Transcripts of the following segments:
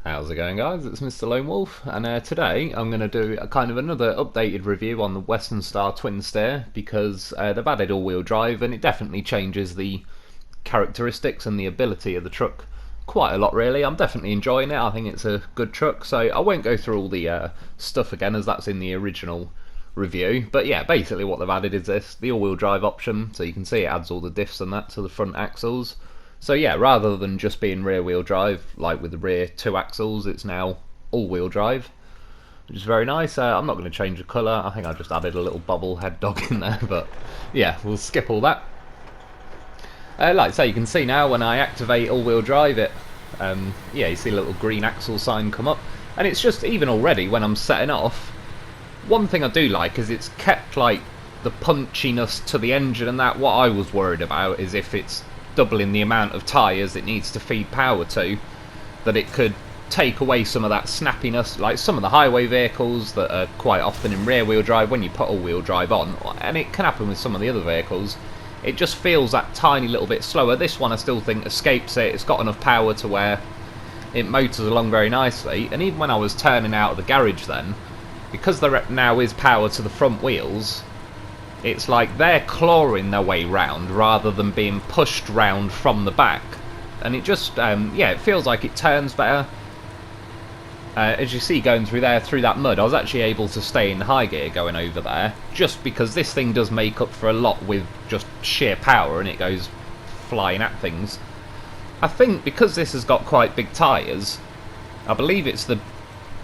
How's it going, guys? It's Mr. Lone Wolf, and today I'm going to do a kind of another updated review on the Western Star Twin Steer because they've added all-wheel drive and it definitely changes the characteristics and the ability of the truck quite a lot, really. I'm definitely enjoying it. I think it's a good truck, so I won't go through all the stuff again as that's in the original review. But yeah, basically what they've added is the all-wheel drive option, so you can see it adds all the diffs and that to the front axles. So yeah, rather than just being rear-wheel drive, like with the rear two axles, it's now all-wheel drive, which is very nice. I'm not going to change the colour. I think I just added a little bobblehead dog in there, but yeah, we'll skip all that. Like I say, you can see now when I activate all-wheel drive, yeah, you see a little green axle sign come up, and it's just, even already when I'm setting off, one thing I do like is it's kept like the punchiness to the engine and that. What I was worried about is if it's doubling the amount of tyres it needs to feed power to, that it could take away some of that snappiness, like some of the highway vehicles that are quite often in rear wheel drive when you put all wheel drive on, and it can happen with some of the other vehicles, it just feels that tiny little bit slower. This one I still think escapes it. It's got enough power to where it motors along very nicely, and even when I was turning out of the garage then, because there now is power to the front wheels, it's like they're clawing their way round rather than being pushed round from the back, and it just yeah, it feels like it turns better. As you see going through there, through that mud, I was actually able to stay in high gear going over there, just because this thing does make up for a lot with just sheer power, and it goes flying at things. I think because this has got quite big tyres, I believe it's the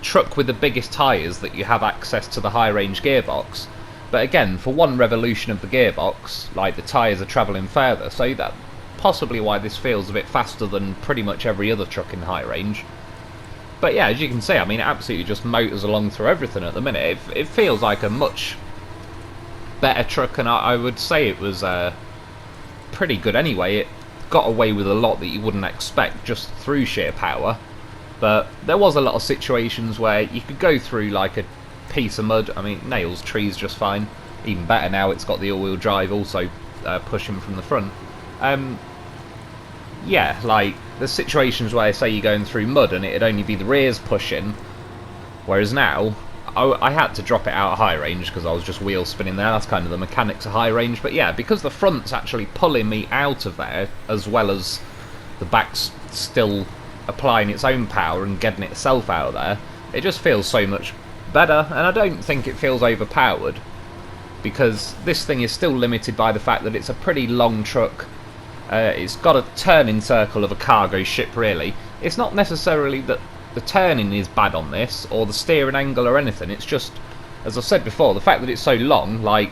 truck with the biggest tyres that you have access to the high range gearbox. But again, for one revolution of the gearbox, like, the tyres are travelling further, so that possibly why this feels a bit faster than pretty much every other truck in high range. But yeah, as you can see, I mean, it absolutely just motors along through everything at the minute. It feels like a much better truck, and I would say it was pretty good anyway. It got away with a lot that you wouldn't expect just through sheer power. But there was a lot of situations where you could go through like a piece of mud. I mean, nails trees just fine. Even better now it's got the all-wheel drive also pushing from the front. Yeah, like there's situations where say you're going through mud and it'd only be the rears pushing, whereas now I had to drop it out of high range because I was just wheel spinning there. That's kind of the mechanics of high range. But yeah, because the front's actually pulling me out of there, as well as the back's still applying its own power and getting itself out of there, it just feels so much better. And I don't think it feels overpowered, because this thing is still limited by the fact that it's a pretty long truck. It's got a turning circle of a cargo ship, really. It's not necessarily that the turning is bad on this, or the steering angle or anything. It's just, as I said before, the fact that it's so long, like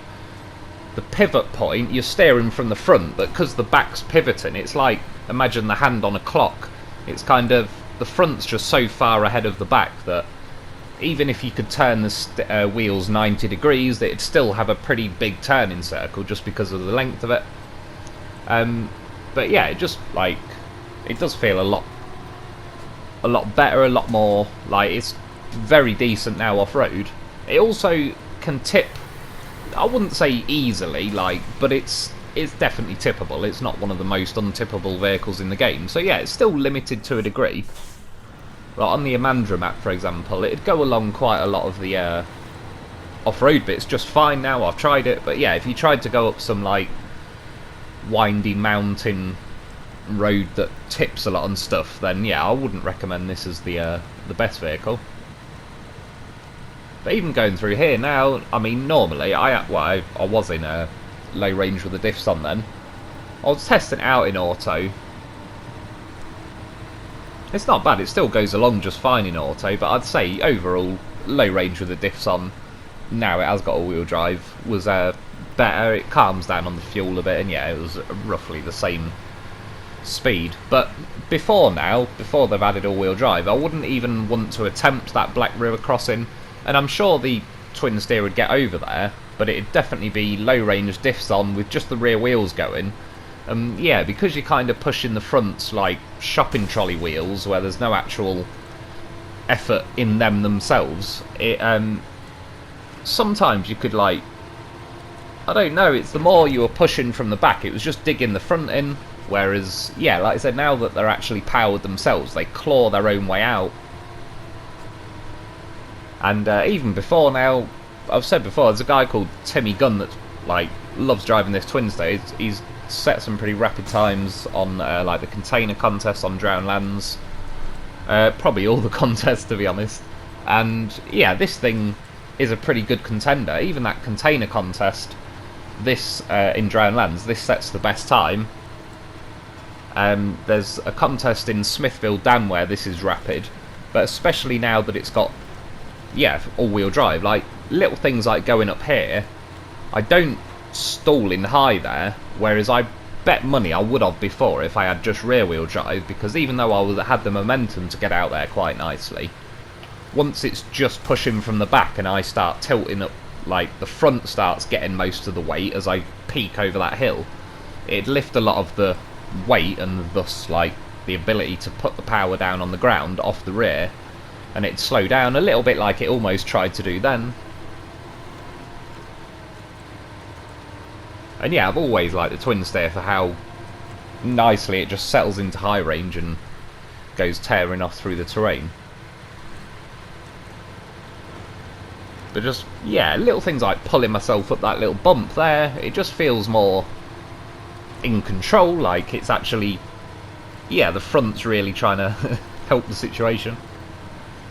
the pivot point, you're steering from the front, but because the back's pivoting, it's like, imagine the hand on a clock. It's kind of, the front's just so far ahead of the back that even if you could turn the wheels 90 degrees, it'd still have a pretty big turning circle just because of the length of it. But yeah, it just, like, it does feel a lot better, a lot more, like, it's very decent now off-road. It also can tip, I wouldn't say easily, like, but it's definitely tippable. It's not one of the most untippable vehicles in the game. So yeah, it's still limited to a degree. Like on the Amandra map, for example, it'd go along quite a lot of the off-road bits just fine now. I've tried it, but yeah, if you tried to go up some, like, windy mountain road that tips a lot and stuff, then yeah, I wouldn't recommend this as the best vehicle. But even going through here now, I mean, normally I was in a low range with the diffs on then. I was testing it out in auto. It's not bad, it still goes along just fine in auto, but I'd say overall low range with the diffs on, now it has got all-wheel drive, was better. It calms down on the fuel a bit, and yeah, it was roughly the same speed. But before they've added all-wheel drive, I wouldn't even want to attempt that Black River crossing, and I'm sure the Twin Steer would get over there, but it'd definitely be low range diffs on with just the rear wheels going. Yeah, because you're kind of pushing the fronts like shopping trolley wheels where there's no actual effort in them themselves, it sometimes you could, like, I don't know, it's the more you were pushing from the back, it was just digging the front in, whereas, yeah, like I said, now that they're actually powered themselves, they claw their own way out, And even before now, I've said before, there's a guy called Timmy Gunn that like loves driving this twin steer. He's set some pretty rapid times on like the container contest on Drowned Lands, probably all the contests to be honest. And yeah, this thing is a pretty good contender. Even that container contest, this in Drowned Lands, this sets the best time. There's a contest in Smithville Dam where this is rapid, but especially now that it's got, yeah, all-wheel drive, like little things like going up here, I don't stall in high there, whereas I bet money I would have before if I had just rear-wheel drive, because even though had the momentum to get out there quite nicely, once it's just pushing from the back and I start tilting up, like the front starts getting most of the weight as I peak over that hill, it'd lift a lot of the weight and thus like the ability to put the power down on the ground off the rear, and it'd slow down a little bit like it almost tried to do then. And yeah, I've always liked the twin steer for how nicely it just settles into high range and goes tearing off through the terrain. But just, yeah, little things like pulling myself up that little bump there, it just feels more in control, like it's actually, yeah, the front's really trying to help the situation.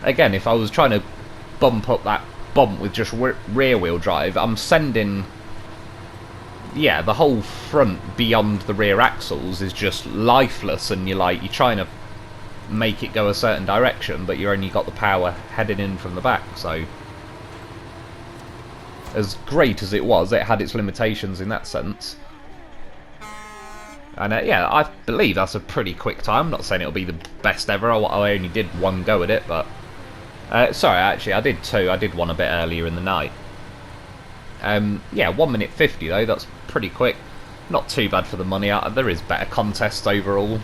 Again, if I was trying to bump up that bump with just rear wheel drive, I'm sending, yeah, the whole front beyond the rear axles is just lifeless, and you're trying to make it go a certain direction, but you only got the power heading in from the back. So as great as it was, it had its limitations in that sense. And yeah, I believe that's a pretty quick time. I'm not saying it'll be the best ever. I only did one go at it, but sorry, actually I did two. I did one a bit earlier in the night. Yeah, 1 minute 50 though, that's pretty quick. Not too bad for the money. There is better contests overall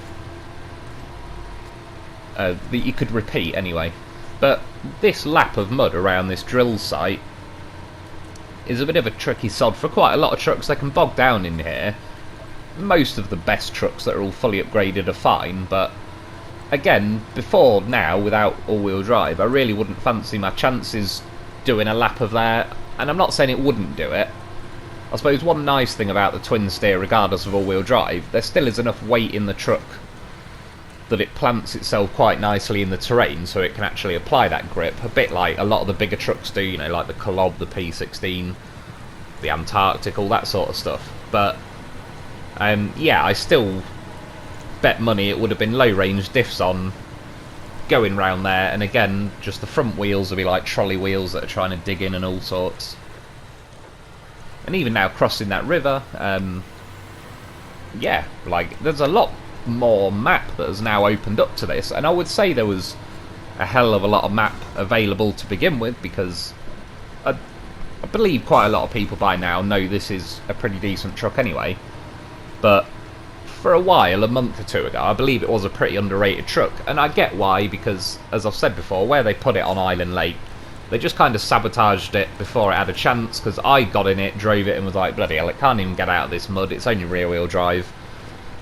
that you could repeat anyway. But this lap of mud around this drill site is a bit of a tricky sod for quite a lot of trucks. They can bog down in here. Most of the best trucks that are all fully upgraded are fine, but again, before now, without all-wheel drive, I really wouldn't fancy my chances doing a lap of there. And I'm not saying it wouldn't do it. I suppose one nice thing about the twin steer, regardless of all-wheel drive, there still is enough weight in the truck that it plants itself quite nicely in the terrain, so it can actually apply that grip, a bit like a lot of the bigger trucks do, you know, like the Colob, the P16, the Antarctic, all that sort of stuff. But yeah, I still bet money it would have been low-range diffs on going round there, and again, just the front wheels will be like trolley wheels that are trying to dig in and all sorts. And even now crossing that river, yeah, like there's a lot more map that has now opened up to this, and I would say there was a hell of a lot of map available to begin with, because I believe quite a lot of people by now know this is a pretty decent truck anyway. But for a while, a month or two ago, I believe it was a pretty underrated truck, and I get why, because as I've said before, where they put it on Island Lake, they just kind of sabotaged it before it had a chance, because I got in it, drove it, and was like, bloody hell, it can't even get out of this mud, it's only rear-wheel drive.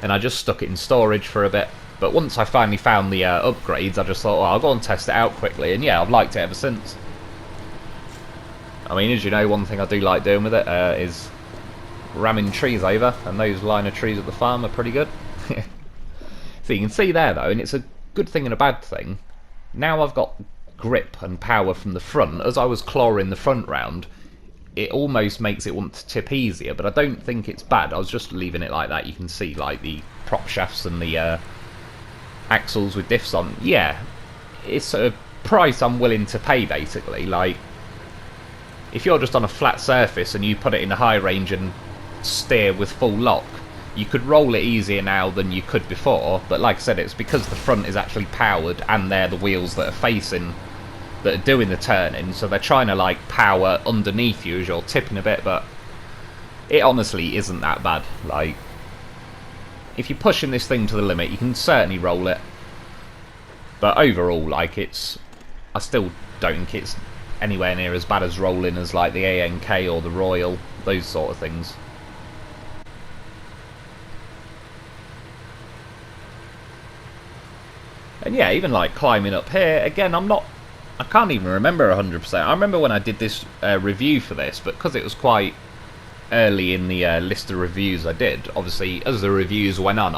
And I just stuck it in storage for a bit. But once I finally found the upgrades, I just thought, well, I'll go and test it out quickly, and yeah, I've liked it ever since. I mean, as you know, one thing I do like doing with it is ramming trees over, and those line of trees at the farm are pretty good. So you can see there though, and it's a good thing and a bad thing. Now I've got grip and power from the front. As I was clawing the front round, it almost makes it want to tip easier, but I don't think it's bad. I was just leaving it like that. You can see like the prop shafts and the axles with diffs on. Yeah, it's a price I'm willing to pay basically. Like, if you're just on a flat surface and you put it in a high range and steer with full lock, you could roll it easier now than you could before, but like I said, it's because the front is actually powered and they're the wheels that are facing, that are doing the turning, so they're trying to like power underneath you as you're tipping a bit. But it honestly isn't that bad. Like, if you're pushing this thing to the limit, you can certainly roll it, but overall, like, I still don't think it's anywhere near as bad as rolling as like the ANK or the Royal, those sort of things. And yeah, even like climbing up here, again, I'm not I can't even remember 100%. I remember when I did this review for this, but because it was quite early in the list of reviews I did, obviously as the reviews went on,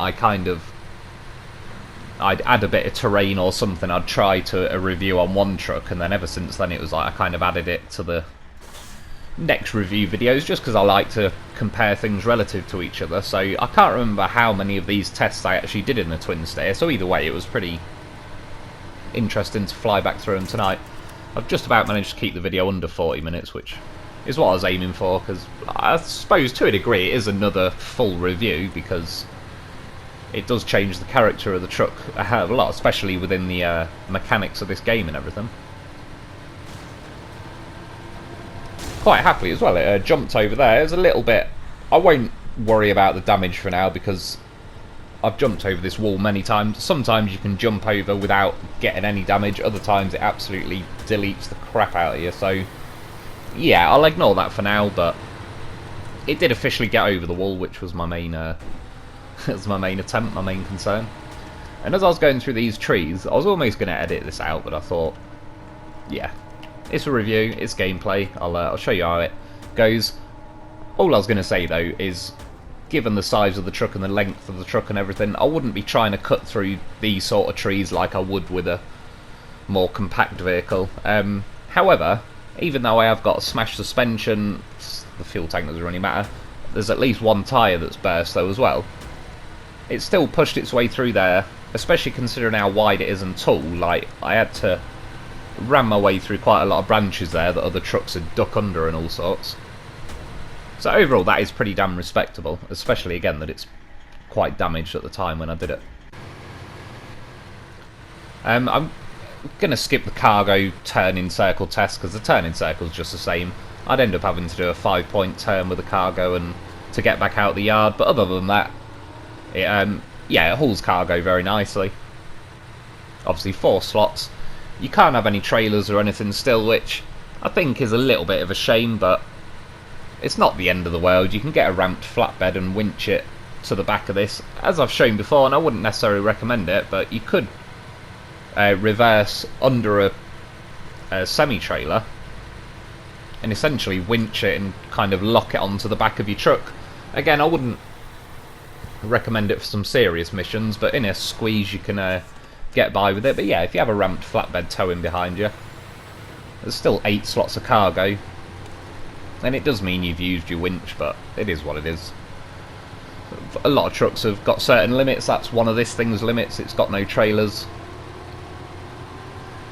I'd add a bit of terrain or something. I'd try to a review on one truck, and then ever since then it was like I kind of added it to the next review videos, just because I like to compare things relative to each other. So I can't remember how many of these tests I actually did in the twin steer, so either way it was pretty interesting to fly back through them tonight. I've just about managed to keep the video under 40 minutes, which is what I was aiming for, because I suppose to a degree it is another full review, because it does change the character of the truck a hell of a lot, especially within the mechanics of this game and everything. Quite happily as well, it jumped over there. It was a little bit... I won't worry about the damage for now, because I've jumped over this wall many times. Sometimes you can jump over without getting any damage, other times it absolutely deletes the crap out of you. So yeah, I'll ignore that for now, but it did officially get over the wall, which was my main that's my main attempt, my main concern. And as I was going through these trees, I was almost going to edit this out, but I thought, yeah, it's a review, it's gameplay, I'll show you how it goes. All I was going to say though is, given the size of the truck and the length of the truck and everything, I wouldn't be trying to cut through these sort of trees like I would with a more compact vehicle. However, even though I have got a smashed suspension, the fuel tank doesn't really matter, there's at least one tyre that's burst though as well. It still pushed its way through there, especially considering how wide it is and tall. Like, I had to ram my way through quite a lot of branches there that other trucks had duck under and all sorts. So overall that is pretty damn respectable, especially again that it's quite damaged at the time when I did it. I'm going to skip the cargo turn-in circle test, because the turn-in circle is just the same. I'd end up having to do a 5-point turn with the cargo and to get back out the yard, but other than that, yeah, it hauls cargo very nicely. Obviously 4 slots. You can't have any trailers or anything still, which I think is a little bit of a shame, but it's not the end of the world. You can get a ramped flatbed and winch it to the back of this, as I've shown before, and I wouldn't necessarily recommend it, but you could reverse under a semi-trailer and essentially winch it and kind of lock it onto the back of your truck. Again, I wouldn't recommend it for some serious missions, but in a squeeze you can get by with it. But yeah, if you have a ramped flatbed towing behind you, there's still 8 slots of cargo, and it does mean you've used your winch, but it is what it is. A lot of trucks have got certain limits. That's one of this thing's limits. It's got no trailers.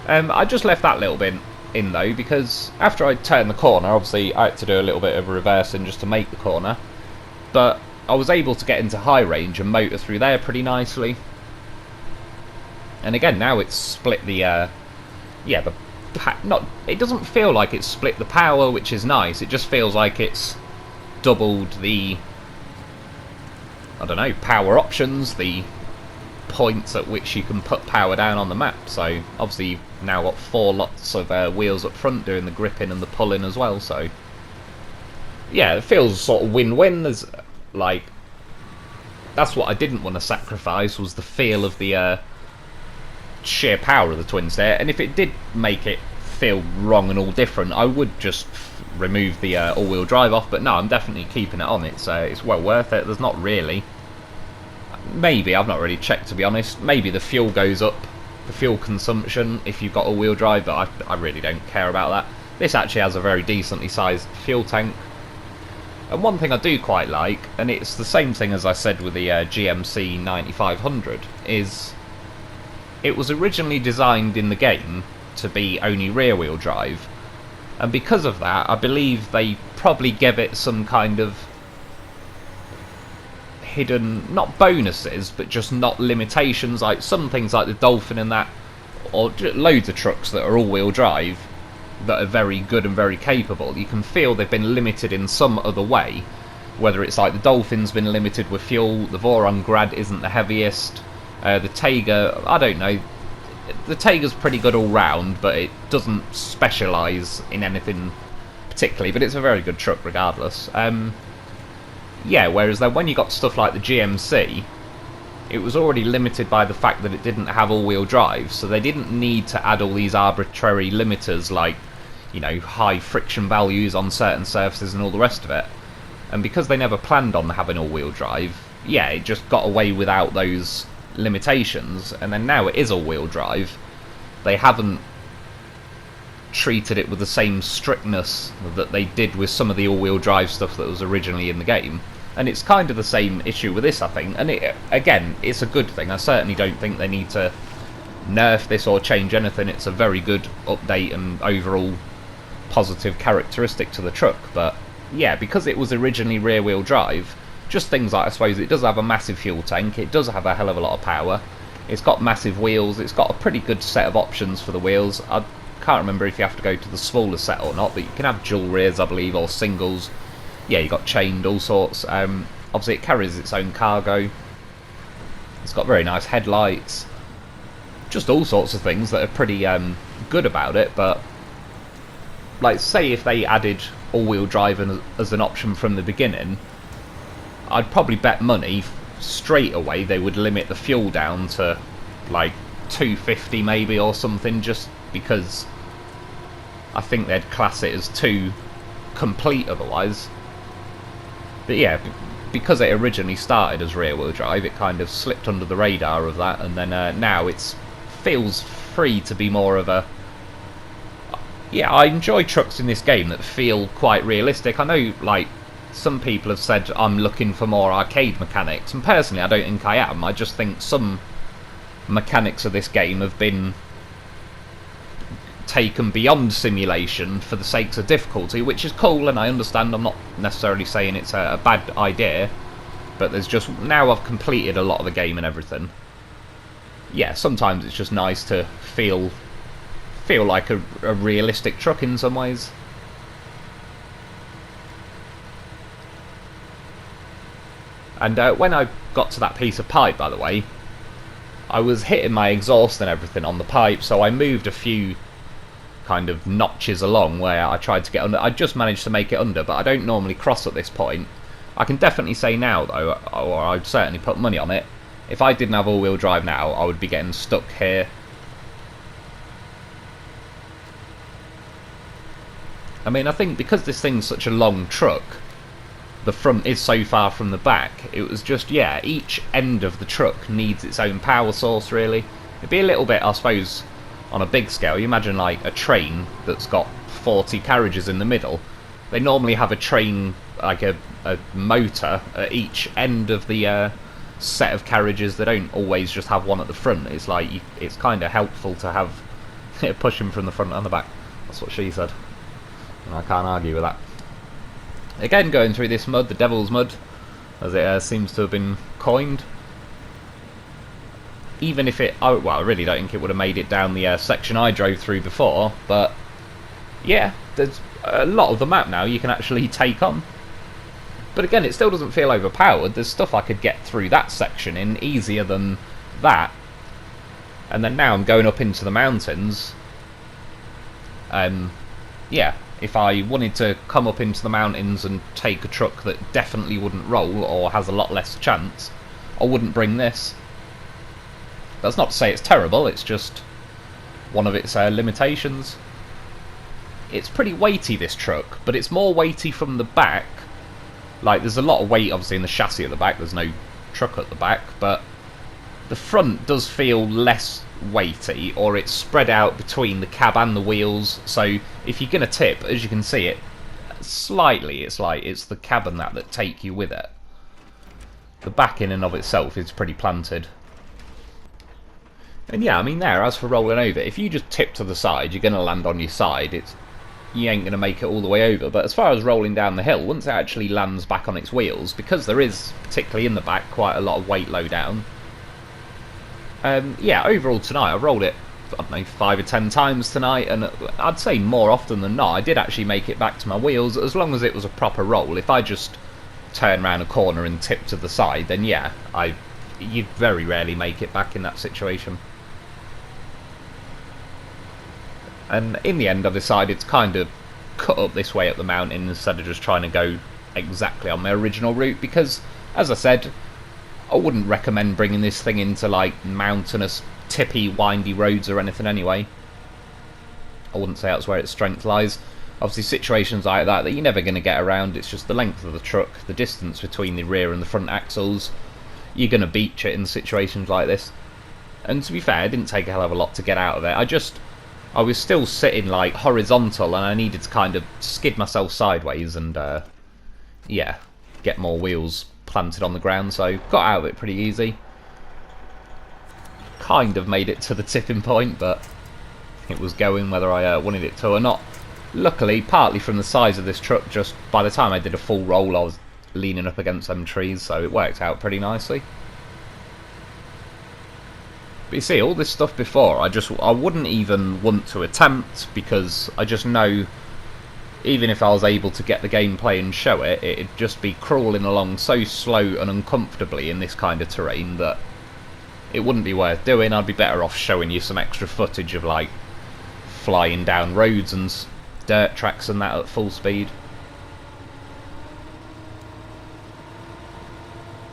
I just left that little bit in though, because after I turned the corner, obviously I had to do a little bit of reversing just to make the corner, but I was able to get into high range and motor through there pretty nicely. And again, now it's split the yeah, it doesn't feel like it's split the power, which is nice. It just feels like it's doubled the, I don't know, power options, the points at which you can put power down on the map. So obviously you've now got 4 lots of wheels up front doing the gripping and the pulling as well. So yeah, it feels sort of win-win. There's like, that's what I didn't want to sacrifice, was the feel of the sheer power of the twin steer. And if it did make it feel wrong and all different, I would just remove the all-wheel drive off. But no, I'm definitely keeping it on. It's well worth it. There's not really, maybe, I've not really checked to be honest, maybe the fuel goes up, the fuel consumption, if you've got all-wheel drive, but I really don't care about that. This actually has a very decently sized fuel tank. And one thing I do quite like, and it's the same thing as I said with the GMC 9500, is it was originally designed in the game to be only rear-wheel drive, and because of that, I believe they probably gave it some kind of hidden, not bonuses, but just not limitations, like some things like the Dolphin and that, or loads of trucks that are all-wheel drive that are very good and very capable. You can feel they've been limited in some other way, whether it's like the Dolphin's been limited with fuel, the Voronggrad isn't the heaviest, the Taiga, I don't know, the Taiga's pretty good all round, but it doesn't specialise in anything particularly, but it's a very good truck regardless. Yeah, whereas then when you got stuff like the GMC, it was already limited by the fact that it didn't have all-wheel drive, so they didn't need to add all these arbitrary limiters like, you know, high friction values on certain surfaces and all the rest of it. And because they never planned on having all-wheel drive, yeah, it just got away without those limitations, and then now it is all-wheel drive. They haven't treated it with the same strictness that they did with some of the all-wheel drive stuff that was originally in the game. And it's kind of the same issue with this, I think. And again, it's a good thing. I certainly don't think they need to nerf this or change anything. It's a very good update and overall positive characteristic to the truck. But yeah, because it was originally rear-wheel drive, just things like, I suppose, it does have a massive fuel tank, it does have a hell of a lot of power, it's got massive wheels, it's got a pretty good set of options for the wheels. I can't remember if you have to go to the smaller set or not, but you can have dual rears, I believe, or singles. Yeah, you got chained, all sorts. Obviously it carries its own cargo, it's got very nice headlights, just all sorts of things that are pretty good about it. But like, say if they added all-wheel drive as an option from the beginning, I'd probably bet money straight away they would limit the fuel down to like 250 maybe or something, just because I think they'd class it as too complete otherwise. But yeah, because it originally started as rear-wheel drive, it kind of slipped under the radar of that, and then now it feels free to be more of a... Yeah, I enjoy trucks in this game that feel quite realistic. I know, like, some people have said I'm looking for more arcade mechanics, and personally I don't think I am. I just think some mechanics of this game have been taken beyond simulation for the sakes of difficulty, which is cool, and I understand. I'm not necessarily saying it's a bad idea, but there's just, now I've completed a lot of the game and everything, yeah, sometimes it's just nice to feel like a realistic truck in some ways. And when I got to that piece of pipe, by the way, I was hitting my exhaust and everything on the pipe, so I moved a few kind of notches along where I tried to get under. I just managed to make it under, but I don't normally cross at this point. I can definitely say now, though, or I'd certainly put money on it, if I didn't have all-wheel drive now, I would be getting stuck here. I mean, I think because this thing's such a long truck, the front is so far from the back, it was just, yeah, each end of the truck needs its own power source, really. It'd be a little bit, I suppose, on a big scale. You imagine, like, a train that's got 40 carriages in the middle. They normally have a train, like a motor at each end of the set of carriages. They don't always just have one at the front. It's like, it's kind of helpful to have it pushing from the front and the back. That's what she said, and I can't argue with that. Again, going through this mud, the Devil's Mud, as it seems to have been coined. Even if it... Oh, well, I really don't think it would have made it down the section I drove through before, but yeah, there's a lot of the map now you can actually take on. But again, it still doesn't feel overpowered. There's stuff I could get through that section in easier than that. And then now I'm going up into the mountains. Yeah, if I wanted to come up into the mountains and take a truck that definitely wouldn't roll or has a lot less chance, I wouldn't bring this. That's not to say it's terrible, it's just one of its limitations. It's pretty weighty, this truck, but it's more weighty from the back. Like, there's a lot of weight obviously in the chassis at the back, there's no truck at the back, but the front does feel less weighty, or it's spread out between the cab and the wheels, so if you're going to tip, as you can see it slightly, it's like it's the cab and that take you with it. The back in and of itself is pretty planted. And yeah, I mean, there, as for rolling over, if you just tip to the side, you're going to land on your side. You ain't going to make it all the way over. But as far as rolling down the hill, once it actually lands back on its wheels, because there is, particularly in the back, quite a lot of weight low down. Yeah, overall tonight, I rolled it, I don't know, 5 or 10 times tonight, and I'd say more often than not, I did actually make it back to my wheels, as long as it was a proper roll. If I just turn around a corner and tip to the side, then yeah, you'd very rarely make it back in that situation. And in the end, I decided to kind of cut up this way up the mountain instead of just trying to go exactly on my original route, because, as I said, I wouldn't recommend bringing this thing into like mountainous, tippy, windy roads or anything anyway. I wouldn't say that's where its strength lies. Obviously situations like that you're never going to get around, it's just the length of the truck, the distance between the rear and the front axles. You're going to beach it in situations like this. And to be fair, it didn't take a hell of a lot to get out of it. I was still sitting like horizontal and I needed to kind of skid myself sideways and yeah, get more wheels planted on the ground, so got out of it pretty easy. Kind of made it to the tipping point, but it was going whether I wanted it to or not. Luckily, partly from the size of this truck, just by the time I did a full roll I was leaning up against them trees, so it worked out pretty nicely. But you see, all this stuff before, I wouldn't even want to attempt, because I just know even if I was able to get the gameplay and show it, it'd just be crawling along so slow and uncomfortably in this kind of terrain that it wouldn't be worth doing. I'd be better off showing you some extra footage of like flying down roads and dirt tracks and that at full speed.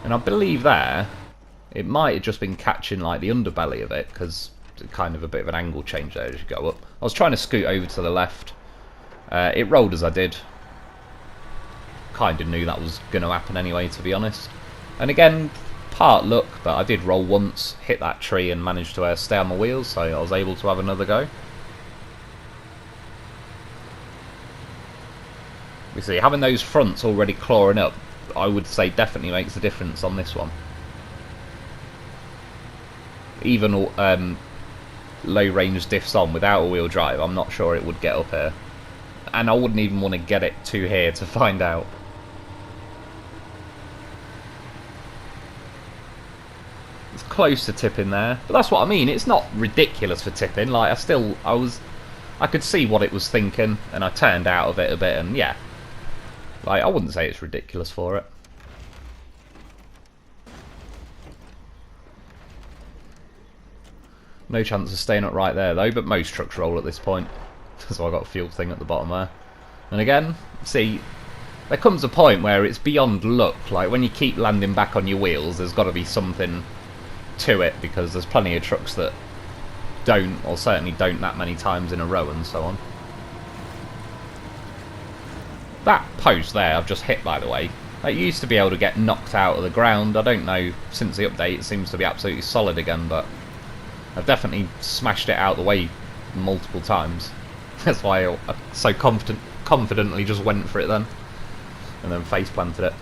And I believe there, it might have just been catching like the underbelly of it, because it's kind of a bit of an angle change there as you go up. I was trying to scoot over to the left. It rolled as I did. Kind of knew that was going to happen anyway, to be honest. And again, part luck, but I did roll once, hit that tree and managed to stay on my wheels, so I was able to have another go. You see, having those fronts already clawing up, I would say definitely makes a difference on this one. Even low range diffs on without a wheel drive, I'm not sure it would get up here. And I wouldn't even want to get it to here to find out. It's close to tipping there, but that's what I mean, it's not ridiculous for tipping. Like, I could see what it was thinking, and I turned out of it a bit, and yeah. Like, I wouldn't say it's ridiculous for it. No chance of staying up right there though, but most trucks roll at this point. So I got a fuel thing at the bottom there. And again, see, there comes a point where it's beyond luck. Like, when you keep landing back on your wheels, there's got to be something to it, because there's plenty of trucks that don't, or certainly don't that many times in a row and so on. That post there I've just hit, by the way, that used to be able to get knocked out of the ground. I don't know, since the update it seems to be absolutely solid again, but I've definitely smashed it out of the way multiple times. That's why I so confidently just went for it then, and then face planted it.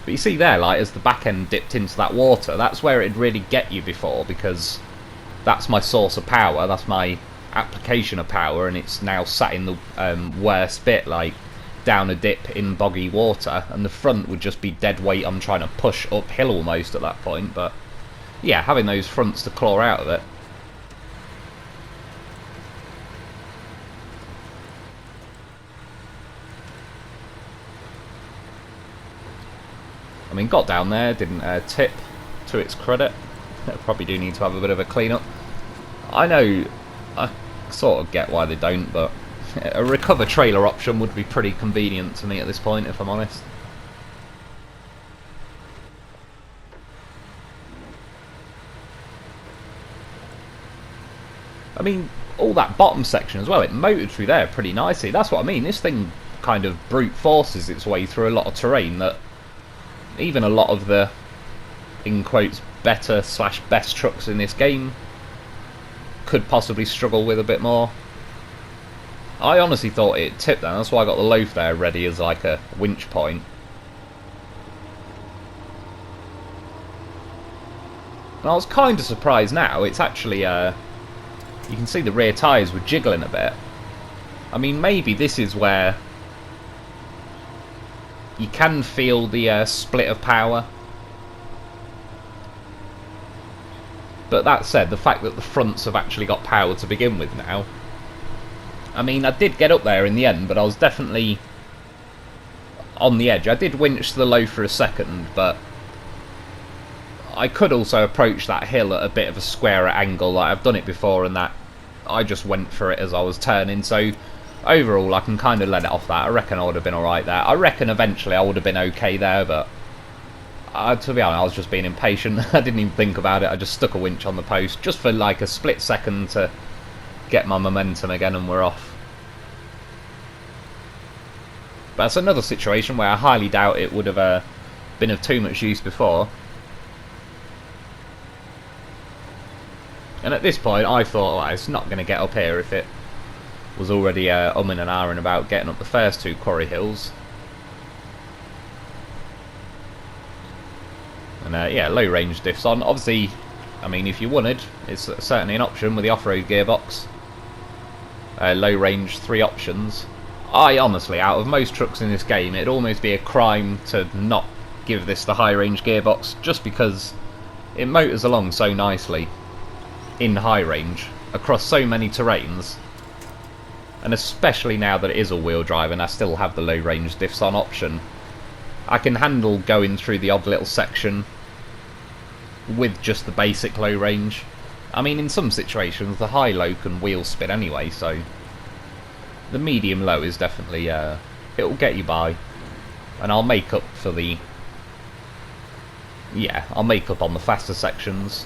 But you see there, like, as the back end dipped into that water, that's where it'd really get you before, because that's my source of power, that's my application of power, and it's now sat in the worst bit, like down a dip in boggy water, and the front would just be dead weight. I'm trying to push uphill almost at that point, but yeah, having those fronts to claw out of it. I mean, got down there, didn't tip, to its credit. Probably do need to have a bit of a clean up. I know, I sort of get why they don't, but a recover trailer option would be pretty convenient to me at this point, if I'm honest. I mean, all that bottom section as well, it motored through there pretty nicely. That's what I mean, this thing kind of brute forces its way through a lot of terrain that even a lot of the, in quotes, better / best trucks in this game could possibly struggle with a bit more. I honestly thought it tipped then, that's why I got the loaf there ready as like a winch point. And I was kind of surprised now, it's actually, you can see the rear tyres were jiggling a bit. I mean, maybe this is where you can feel the split of power. But that said, the fact that the fronts have actually got power to begin with now. I mean, I did get up there in the end, but I was definitely on the edge. I did winch to the low for a second, but I could also approach that hill at a bit of a squarer angle. Like, I've done it before, and that I just went for it as I was turning. So overall, I can kind of let it off that. I reckon I would have been alright there. I reckon eventually I would have been okay there, but To be honest, I was just being impatient. I didn't even think about it. I just stuck a winch on the post just for like a split second to get my momentum again, and we're off. But that's another situation where I highly doubt it would have been of too much use before. And at this point I thought, well, it's not going to get up here if it was already umming and ahhing about getting up the first two quarry hills. And yeah, low range diffs on. Obviously, I mean, if you wanted, it's certainly an option with the off-road gearbox. Low range 3 options. I honestly, out of most trucks in this game, it'd almost be a crime to not give this the high range gearbox, just because it motors along so nicely in high range across so many terrains, and especially now that it is all-wheel drive and I still have the low range diffs on option, I can handle going through the odd little section with just the basic low range. I mean, in some situations the high-low can wheel spin anyway, so the medium-low is definitely, it'll get you by, and I'll make up for the, yeah, I'll make up on the faster sections.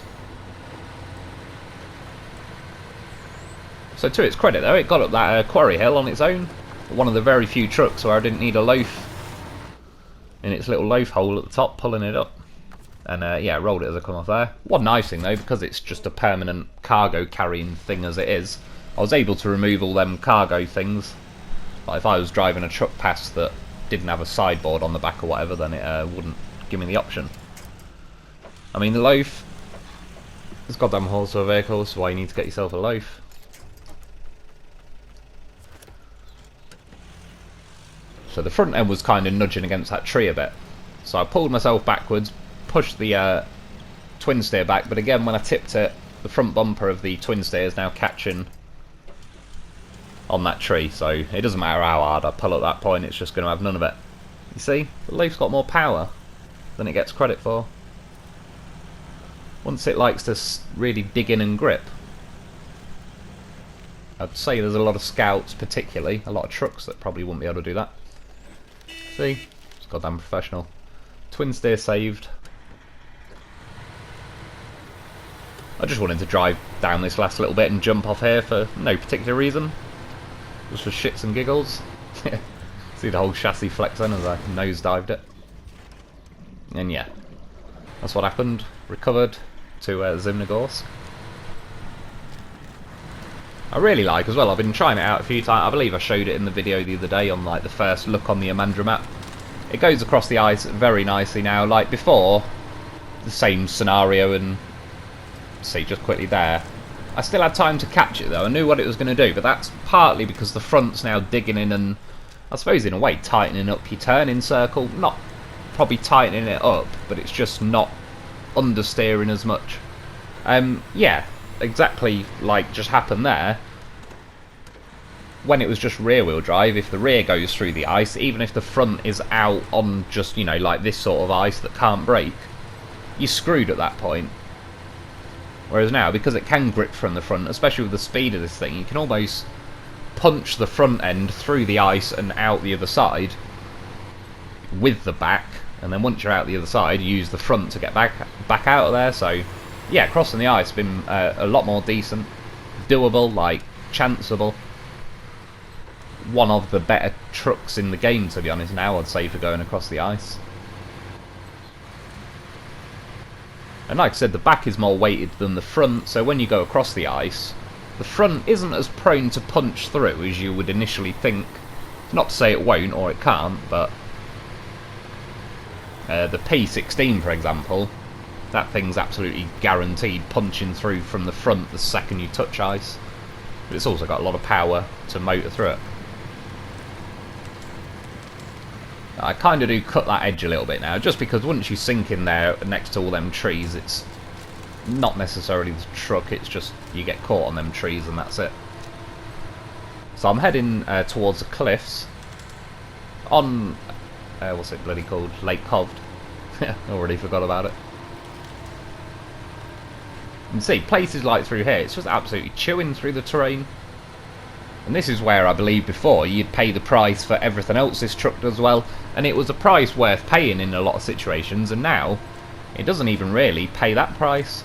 So to its credit though, it got up that quarry hill on its own. One of the very few trucks where I didn't need a loaf in its little loaf hole at the top, pulling it up. And yeah, rolled it as I come off there. One nice thing though, because it's just a permanent cargo carrying thing as it is, I was able to remove all them cargo things. Like if I was driving a truck past that didn't have a sideboard on the back or whatever, then it wouldn't give me the option. I mean, the loaf, it's goddamn horse of a vehicle, so why you need to get yourself a loaf. So the front end was kind of nudging against that tree a bit, so I pulled myself backwards, pushed the twin steer back, but again when I tipped it, the front bumper of the twin steer is now catching on that tree, so it doesn't matter how hard I pull at that point, it's just going to have none of it. You see, the loaf's got more power than it gets credit for. Once it likes to really dig in and grip. I'd say there's a lot of scouts, particularly, a lot of trucks that probably wouldn't be able to do that. See? It's goddamn professional. Twin steer saved. I just wanted to drive down this last little bit and jump off here for no particular reason. Just for shits and giggles. See the whole chassis flex then as I nosedived it. And yeah, that's what happened. Recovered to Zimnogorsk. I really like as well, I've been trying it out a few times, I believe I showed it in the video the other day on like the first look on the Amandra map. It goes across the ice very nicely now, like before, the same scenario, and see just quickly there. I still had time to catch it though, I knew what it was going to do, but that's partly because the front's now digging in and, I suppose in a way, tightening up your turning circle. Not probably tightening it up, but it's just not understeering as much. Yeah, exactly like just happened there. When it was just rear wheel drive, if the rear goes through the ice, even if the front is out on just, you know, like this sort of ice that can't brake, you're screwed at that point. Whereas now, because it can grip from the front, especially with the speed of this thing, you can almost punch the front end through the ice and out the other side with the back, and then once you're out the other side, use the front to get back out of there. So yeah, crossing the ice has been a lot more decent, doable, like chanceable. One of the better trucks in the game, to be honest, now I'd say, for going across the ice. And like I said, the back is more weighted than the front, so when you go across the ice, the front isn't as prone to punch through as you would initially think. Not to say it won't or it can't, but the P16, for example, that thing's absolutely guaranteed punching through from the front the second you touch ice. But it's also got a lot of power to motor through it. I kind of do cut that edge a little bit now, just because once you sink in there next to all them trees, it's not necessarily the truck, it's just you get caught on them trees and that's it. So I'm heading towards the cliffs on, what's it bloody called, Lake Hovd. Already forgot about it. And see, places like through here, it's just absolutely chewing through the terrain. And this is where I believe before you'd pay the price for everything else this truck does well. and it was a price worth paying in a lot of situations, and now it doesn't even really pay that price.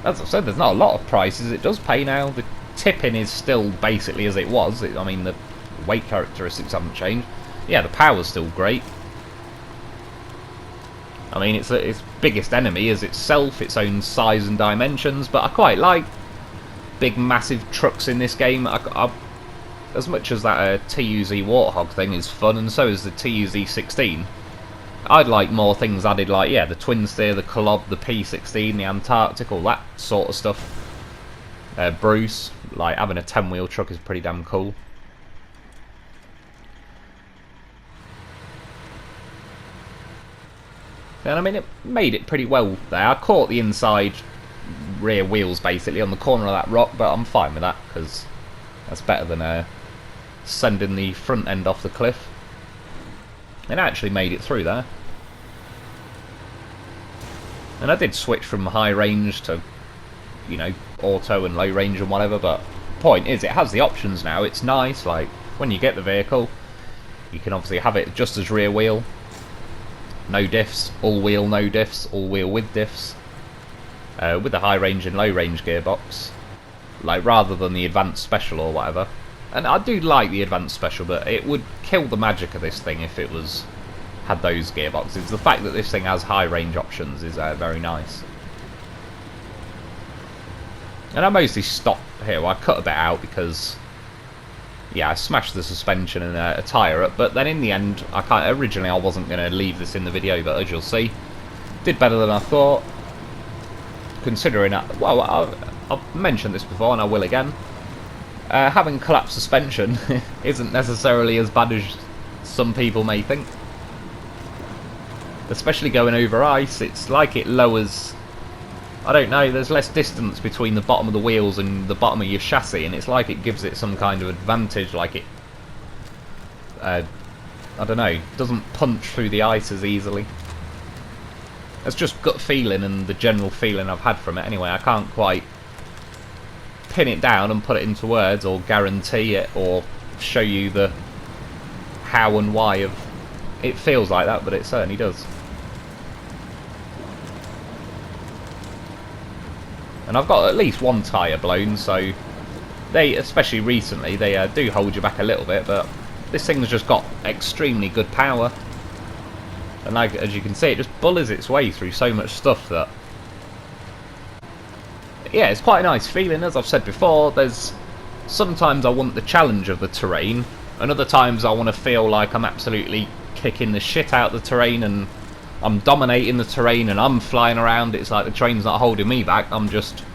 As I said, there's not a lot of prices it does pay now. The tipping is still basically as it was. I mean, the weight characteristics haven't changed. Yeah, the power's still great. I mean, its biggest enemy is itself, its own size and dimensions, but I quite like big, massive trucks in this game. As much as that TUZ Warthog thing is fun, and so is the TUZ 16, I'd like more things added, like, yeah, the Twin Steer, the Kolob, the P16, the Antarctic, all that sort of stuff. Bruce, like, having a 10-wheel truck is pretty damn cool. And I mean, it made it pretty well there. I caught the inside rear wheels basically on the corner of that rock, but I'm fine with that because that's better than sending the front end off the cliff. And I actually made it through there. And I did switch from high range to, you know, auto and low range and whatever, but the point is it has the options now. It's nice, like, when you get the vehicle, you can obviously have it just as rear wheel. No diffs, all wheel no diffs, all wheel with diffs. With the high range and low range gearbox. Like, rather than the advanced special or whatever. And I do like the advanced special, but it would kill the magic of this thing if it had those gearboxes. The fact that this thing has high range options is very nice. And I mostly stopped here. Well, I cut a bit out because, yeah, I smashed the suspension and a tyre up. But then in the end, originally I wasn't going to leave this in the video, but as you'll see, did better than I thought. Considering, well, I've mentioned this before and I will again. Having collapsed suspension isn't necessarily as bad as some people may think. Especially going over ice, it's like it lowers, I don't know, there's less distance between the bottom of the wheels and the bottom of your chassis, and it's like it gives it some kind of advantage, like it, I don't know, doesn't punch through the ice as easily. It's just gut feeling and the general feeling I've had from it anyway. I can't quite pin it down and put it into words or guarantee it or show you the how and why of it. Feels like that, but it certainly does. And I've got at least one tyre blown, so they, especially recently, they do hold you back a little bit, but this thing's just got extremely good power. And like, as you can see, it just bullies its way through so much stuff that, yeah, it's quite a nice feeling. As I've said before, there's sometimes I want the challenge of the terrain, and other times I want to feel like I'm absolutely kicking the shit out of the terrain and I'm dominating the terrain and I'm flying around. It's like the train's not holding me back, I'm just,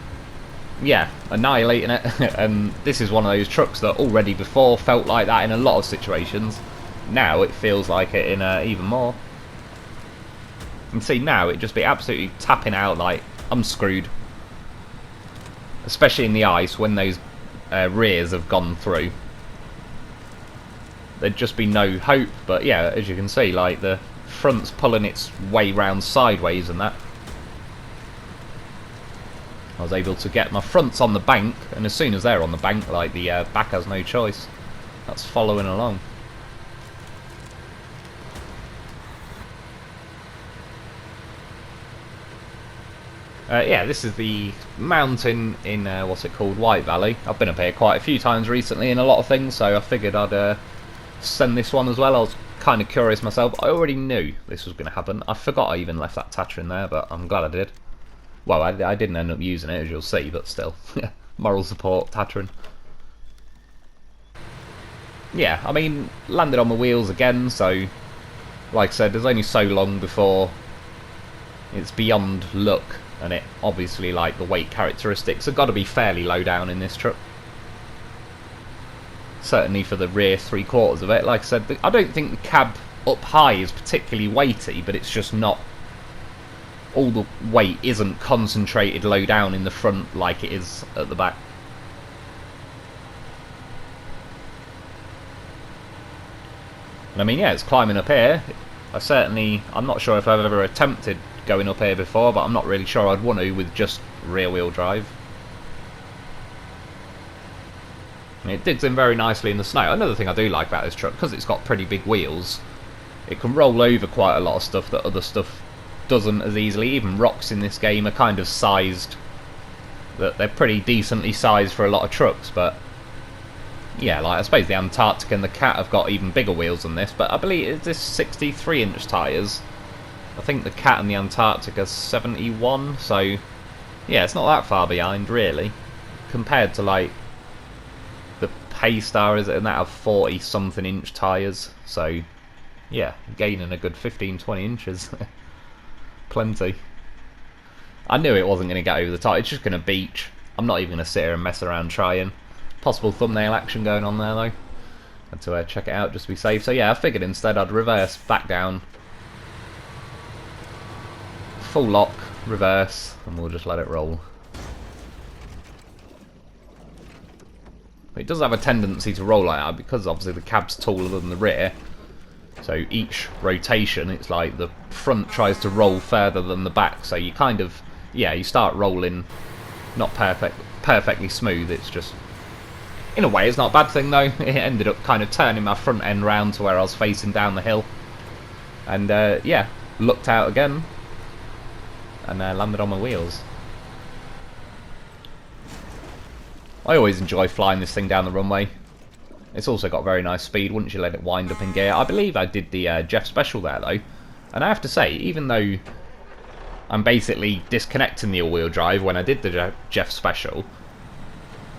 yeah, annihilating it. And this is one of those trucks that already before felt like that in a lot of situations. Now it feels like it in even more. And see, now it just be absolutely tapping out like I'm screwed. Especially in the ice when those rears have gone through. There'd just be no hope, but yeah, as you can see, like the front's pulling its way round sideways and that. I was able to get my fronts on the bank, and as soon as they're on the bank, like the back has no choice. That's following along. Yeah, this is the mountain in, what's it called, White Valley. I've been up here quite a few times recently in a lot of things, so I figured I'd send this one as well. I was kind of curious myself. I already knew this was going to happen. I forgot I even left that Tatra in there, but I'm glad I did. Well, I didn't end up using it, as you'll see, but still. Moral support, Tatran. Yeah, I mean, landed on my wheels again, so like I said, there's only so long before it's beyond luck. And it obviously, like, the weight characteristics have got to be fairly low down in this truck. Certainly for the rear 3/4 of it. Like I said, I don't think the cab up high is particularly weighty, but it's just not. All the weight isn't concentrated low down in the front like it is at the back. And I mean, yeah, it's climbing up here. I'm not sure if I've ever attempted going up here before, but I'm not really sure I'd want to with just rear wheel drive. And it digs in very nicely in the snow. Another thing I do like about this truck, because it's got pretty big wheels, it can roll over quite a lot of stuff that other stuff doesn't as easily. Even rocks in this game are kind of sized, that they're pretty decently sized for a lot of trucks, but yeah, like I suppose the Antarctic and the Cat have got even bigger wheels than this, but I believe it's this 63-inch tyres. I think the Cat and the Antarctic are 71, so yeah, it's not that far behind really, compared to like the Paystar is and that have 40-something inch tyres, so yeah, gaining a good 15-20 inches. Plenty. I knew it wasn't going to get over the top, it's just going to beach. I'm not even going to sit here and mess around trying. Possible thumbnail action going on there though. Had to check it out just to be safe. So yeah, I figured instead I'd reverse back down. Full lock, reverse, and we'll just let it roll. It does have a tendency to roll like that because obviously the cab's taller than the rear. So each rotation, it's like the front tries to roll further than the back. So you kind of, yeah, you start rolling not perfectly smooth. It's just, in a way, it's not a bad thing though. It ended up kind of turning my front end round to where I was facing down the hill. And yeah, looked out again and landed on my wheels. I always enjoy flying this thing down the runway. It's also got very nice speed once you let it wind up in gear. I believe I did the Jeff Special there though, and I have to say, even though I'm basically disconnecting the all-wheel drive when I did the Jeff Special,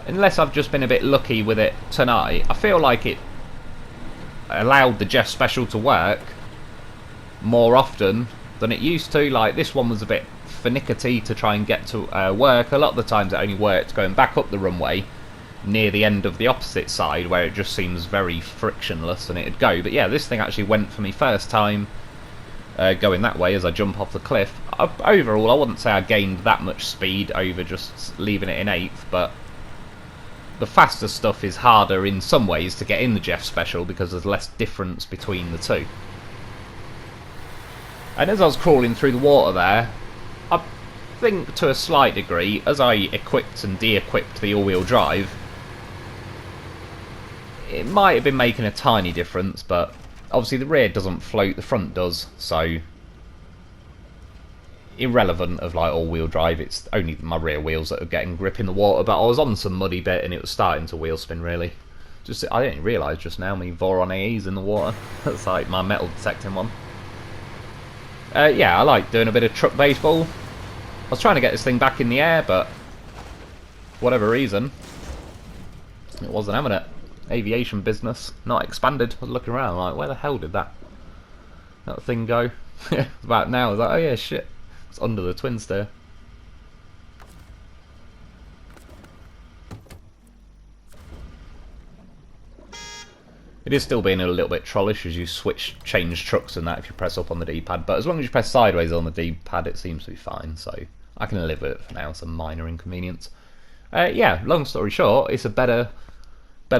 unless I've just been a bit lucky with it tonight, I feel like it allowed the Jeff Special to work more often than it used to. Like, this one was a bit finicky to try and get to work. A lot of the times it only worked going back up the runway near the end of the opposite side, where it just seems very frictionless and it'd go. But yeah, this thing actually went for me first time going that way as I jump off the cliff. Overall, I wouldn't say I gained that much speed over just leaving it in 8th, but the faster stuff is harder in some ways to get in the Jeff Special because there's less difference between the two. And as I was crawling through the water there, I think to a slight degree, as I equipped and de-equipped the all-wheel drive, it might have been making a tiny difference, but obviously the rear doesn't float, the front does, so irrelevant of like all-wheel drive, it's only my rear wheels that are getting grip in the water. But I was on some muddy bit and it was starting to wheel spin really. Just I didn't realise just now my Voron AE's in the water. That's like my metal detecting one. Yeah, I like doing a bit of truck baseball. I was trying to get this thing back in the air, but for whatever reason it wasn't having it. Aviation business not expanded. I was looking around like, where the hell did that thing go? About now I was like, oh yeah, shit, it's under the twin steer. It is still being a little bit trollish as you change trucks and that if you press up on the D-pad, but as long as you press sideways on the D-pad it seems to be fine, so I can live with it for now. It's a minor inconvenience. Yeah, long story short, it's a better,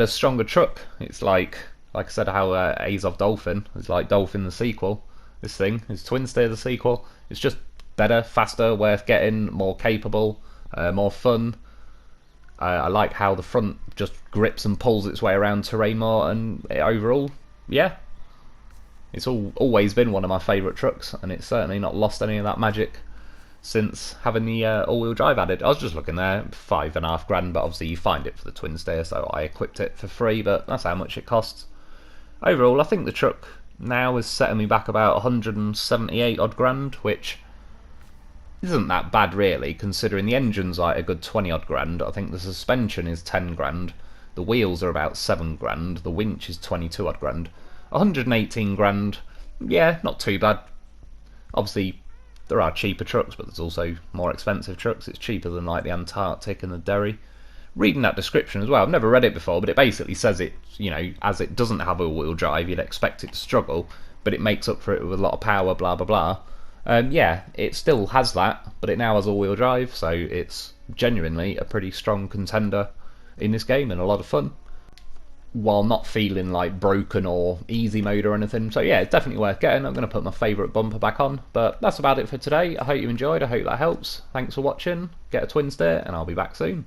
stronger truck. It's like I said, how Azov Dolphin is like Dolphin the sequel. This thing is Twin Steer the sequel. It's just better, faster, worth getting, more capable, more fun. I like how the front just grips and pulls its way around terrain more, and overall, yeah, it's always been one of my favourite trucks, and it's certainly not lost any of that magic since having the all-wheel drive added. I was just looking there, £5,500, but obviously you find it for the twin steer, so I equipped it for free, but that's how much it costs. Overall, I think the truck now is setting me back about 178 odd grand, which isn't that bad really, considering the engine's like a good 20 odd grand. I think the suspension is 10 grand, the wheels are about 7 grand, the winch is 22 odd grand. 118 grand, yeah, not too bad. Obviously there are cheaper trucks, but there's also more expensive trucks. It's cheaper than like the Antarctic and the Derry. Reading that description as well, I've never read it before, but it basically says it, you know, as it doesn't have all-wheel drive, you'd expect it to struggle, but it makes up for it with a lot of power, blah blah blah. Yeah, it still has that, but it now has all-wheel drive, so it's genuinely a pretty strong contender in this game and a lot of fun, while not feeling like broken or easy mode or anything. So yeah, it's definitely worth getting. I'm going to put my favourite bumper back on, but that's about it for today. I hope you enjoyed, I hope that helps. Thanks for watching, get a twin steer, and I'll be back soon.